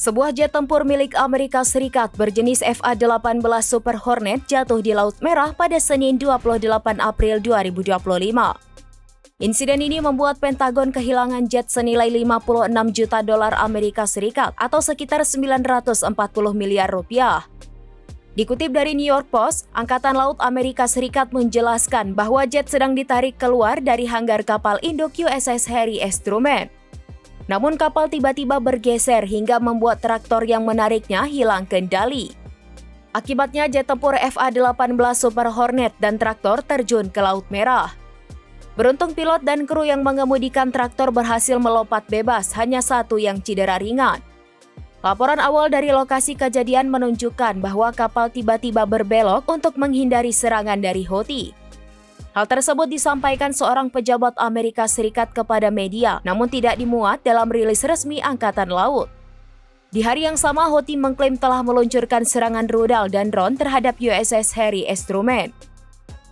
Sebuah jet tempur milik Amerika Serikat berjenis FA-18 Super Hornet jatuh di Laut Merah pada Senin 28 April 2025. Insiden ini membuat Pentagon kehilangan jet senilai 56 juta dolar Amerika Serikat atau sekitar 940 miliar rupiah. Dikutip dari New York Post, Angkatan Laut Amerika Serikat menjelaskan bahwa jet sedang ditarik keluar dari hanggar kapal induk USS Harry S. Truman. Namun kapal tiba-tiba bergeser hingga membuat traktor yang menariknya hilang kendali. Akibatnya jet tempur FA-18 Super Hornet dan traktor terjun ke Laut Merah. Beruntung pilot dan kru yang mengemudikan traktor berhasil melompat bebas, hanya satu yang cedera ringan. Laporan awal dari lokasi kejadian menunjukkan bahwa kapal tiba-tiba berbelok untuk menghindari serangan dari Houthi. Hal tersebut disampaikan seorang pejabat Amerika Serikat kepada media, namun tidak dimuat dalam rilis resmi Angkatan Laut. Di hari yang sama, Houthi mengklaim telah meluncurkan serangan rudal dan drone terhadap USS Harry S. Truman.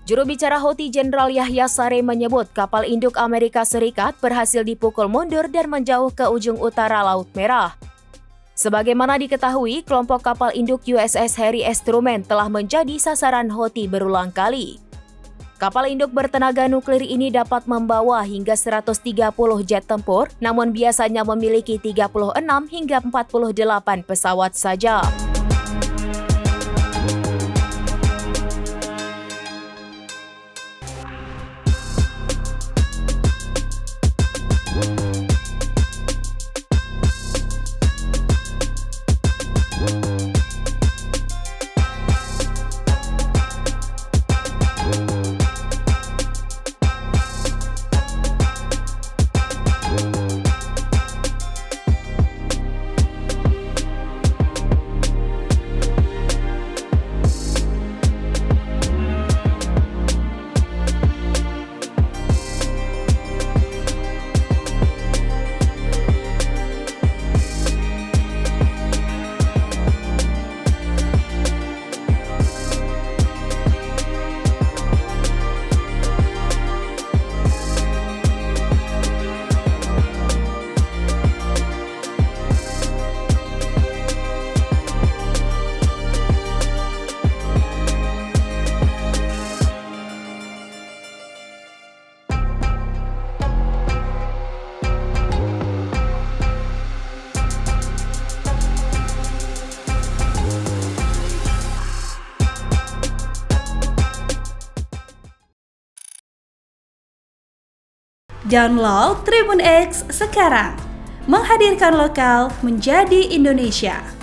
Juru bicara Houthi Jenderal Yahya Saree menyebut kapal induk Amerika Serikat berhasil dipukul mundur dan menjauh ke ujung utara Laut Merah. Sebagaimana diketahui, kelompok kapal induk USS Harry S. Truman telah menjadi sasaran Houthi berulang kali. Kapal induk bertenaga nuklir ini dapat membawa hingga 130 jet tempur, namun biasanya memiliki 36 hingga 48 pesawat saja. Download Tribun X sekarang, menghadirkan lokal menjadi Indonesia.